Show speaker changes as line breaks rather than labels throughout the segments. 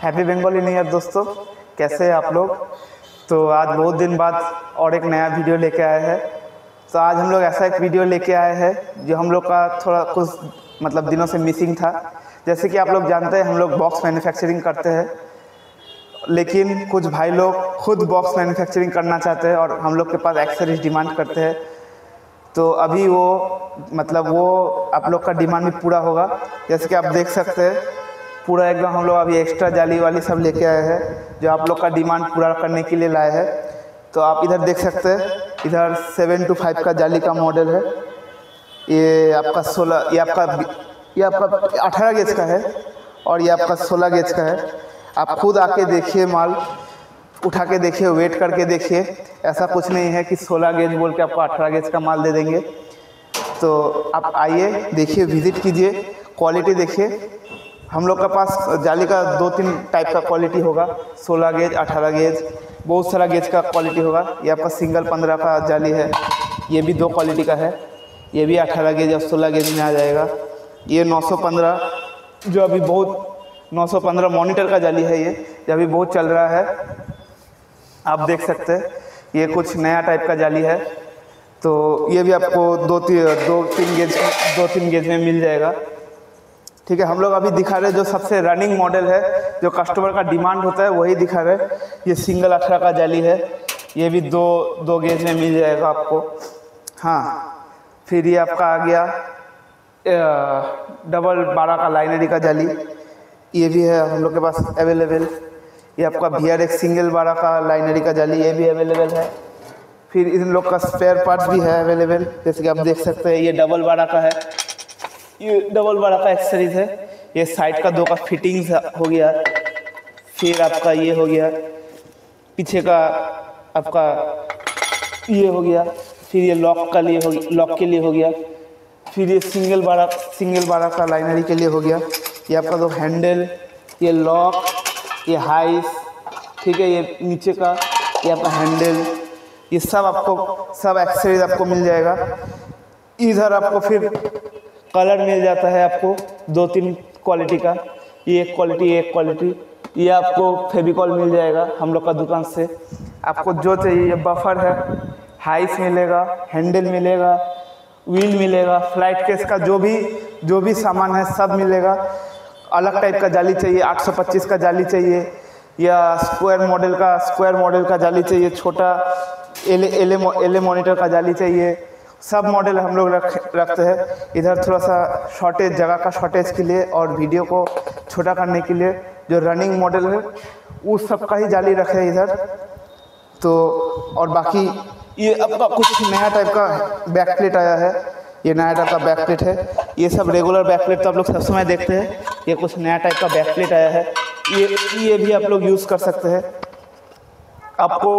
Happy Bengali new year दोस्तों, कैसे हैं आप लोग। तो आज बहुत दिन बाद और एक नया वीडियो लेके आए हैं। तो आज हम लोग ऐसा एक वीडियो लेके आए हैं जो हम लोग का थोड़ा कुछ दिनों से मिसिंग था। जैसे कि आप लोग जानते हैं हम लोग बॉक्स मैन्युफैक्चरिंग करते हैं, लेकिन कुछ भाई लोग खुद बॉक्स मैन्युफैक्चरिंग करना चाहते हैं और हम लोग के पास एक्सेसरीज डिमांड करते हैं। तो अभी वो आप लोग का डिमांड भी पूरा होगा। जैसे कि आप देख सकते हैं पूरा एकदम हम लोग अभी एक्स्ट्रा जाली वाली सब लेके आए हैं जो आप लोग का डिमांड पूरा करने के लिए लाए हैं। तो आप इधर देख सकते हैं, इधर 725 का जाली का मॉडल है। ये आपका 18 गेज का है और ये आपका 16 गेज का है। आप खुद आके देखिए, माल उठा के देखिए, वेट करके देखिए। ऐसा कुछ नहीं है कि 16 गेज बोल के आपको 18 गेज का माल दे देंगे। तो आप आइए, देखिए, विज़िट कीजिए, क्वालिटी देखिए। हम लोग का पास जाली का 2-3 टाइप का क्वालिटी होगा, 16 गेज, 18 गेज, बहुत सारा गेज का क्वालिटी होगा। ये आपका सिंगल 15 का जाली है, ये भी 2 क्वालिटी का है। ये भी 18 गेज और 16 गेज में आ जाएगा। ये 915 जो अभी बहुत 915 मॉनिटर का जाली है, ये जो अभी बहुत चल रहा है। आप देख सकते हैं ये कुछ नया टाइप का जाली है। तो ये भी आपको 2-3 गेज में मिल जाएगा। ठीक है, हम लोग अभी दिखा रहे हैं जो सबसे रनिंग मॉडल है, जो कस्टमर का डिमांड होता है वही दिखा रहे हैं। ये सिंगल 18 का जाली है, ये भी 2 गेज में मिल जाएगा आपको। हाँ, फिर ये आपका आ गया डबल 12 का लाइनरी का जाली, ये भी है हम लोग के पास अवेलेबल। ये आपका VRX सिंगल 12 का लाइनरी का जाली, ये भी अवेलेबल है। फिर इन लोग का स्पेयर पार्ट्स भी है अवेलेबल, जैसे कि आप देख सकते हैं। ये डबल 12 का है, ये डबल 12 का एक्सेसरीज है। ये साइड का 2 का फिटिंग्स हो गया। फिर आपका ये हो गया, पीछे का आपका ये हो गया। फिर ये लॉक के लिए हो गया। फिर ये सिंगल 12 का लाइनरी के लिए हो गया। ये आपका 2 हैंडल, ये लॉक, ये हाइस, ठीक है, ये नीचे का ये आपका हैंडल, ये सब एक्सेसरीज आपको मिल जाएगा। इधर आपको फिर कलर मिल जाता है आपको 2-3 क्वालिटी का। ये एक क्वालिटी। ये आपको फेविकॉल मिल जाएगा हम लोग का दुकान से। आपको जो चाहिए, ये बफर है, हाइस मिलेगा, हैंडल मिलेगा, व्हील मिलेगा, फ्लाइट केस का जो भी सामान है सब मिलेगा। अलग टाइप का जाली चाहिए, 825 का जाली चाहिए, या स्क्वायर मॉडल का जाली चाहिए, छोटा एल मॉनिटर का जाली चाहिए, सब मॉडल हम लोग रखते हैं। इधर थोड़ा सा जगह का शॉर्टेज के लिए और वीडियो को छोटा करने के लिए जो रनिंग मॉडल है उस सब का ही जाली रखे हैं इधर। तो और बाकी ये आपका कुछ नया टाइप का बैक प्लेट आया है, ये नया टाइप का बैक प्लेट है। ये सब रेगुलर बैक प्लेट तो आप लोग सब समय देखते हैं, ये कुछ नया टाइप का बैक प्लेट आया है। ये भी आप लोग यूज़ कर सकते हैं। आपको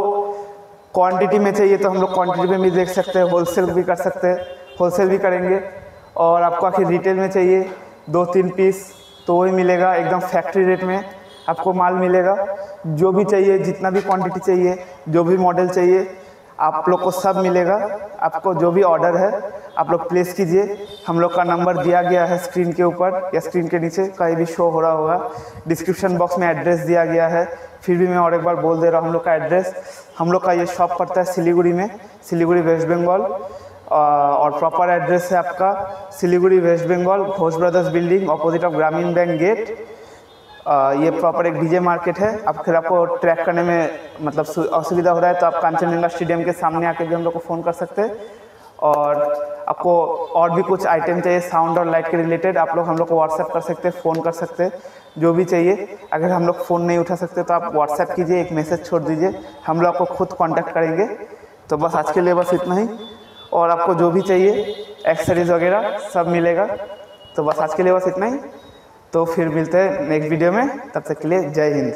क्वांटिटी में चाहिए तो हम लोग क्वांटिटी में भी देख सकते हैं, होलसेल भी कर सकते हैं, होलसेल भी करेंगे। और आपको आखिर रिटेल में चाहिए 2-3 पीस तो वही मिलेगा, एकदम फैक्ट्री रेट में आपको माल मिलेगा। जो भी चाहिए, जितना भी क्वांटिटी चाहिए, जो भी मॉडल चाहिए, आप लोग को सब मिलेगा। आपको जो भी ऑर्डर है आप लोग प्लेस कीजिए। हम लोग का नंबर दिया गया है स्क्रीन के ऊपर या स्क्रीन के नीचे, कहीं भी शो हो रहा होगा। डिस्क्रिप्शन बॉक्स में एड्रेस दिया गया है। फिर भी मैं और एक बार बोल दे रहा हूँ हम लोग का एड्रेस। हम लोग का ये शॉप पड़ता है सिलीगुड़ी में, सिलीगुड़ी वेस्ट बंगाल। और प्रॉपर एड्रेस है आपका Siliguri West Bengal, Ghosh brothers building, opposite of Gramin bank gate. ये प्रॉपर एक डीजे मार्केट है। अब फिर आपको ट्रैक करने में असुविधा हो रहा है तो आप कांचनजंगा स्टेडियम के सामने आके भी हम लोग को फ़ोन कर सकते हैं। और आपको और भी कुछ आइटम चाहिए साउंड और लाइट के रिलेटेड, आप लोग हम लोग को व्हाट्सएप कर सकते हैं, फ़ोन कर सकते हैं, जो भी चाहिए। अगर हम लोग फ़ोन नहीं उठा सकते तो आप व्हाट्सएप कीजिए, एक मैसेज छोड़ दीजिए, हम लोग आपको खुद कांटेक्ट करेंगे। तो बस आज के लिए बस इतना ही। और आपको जो भी चाहिए एक्सेसरीज वगैरह सब मिलेगा। तो बस आज के लिए बस इतना ही। तो फिर मिलते हैं नेक्स्ट वीडियो में, तब तक के लिए जय हिंद।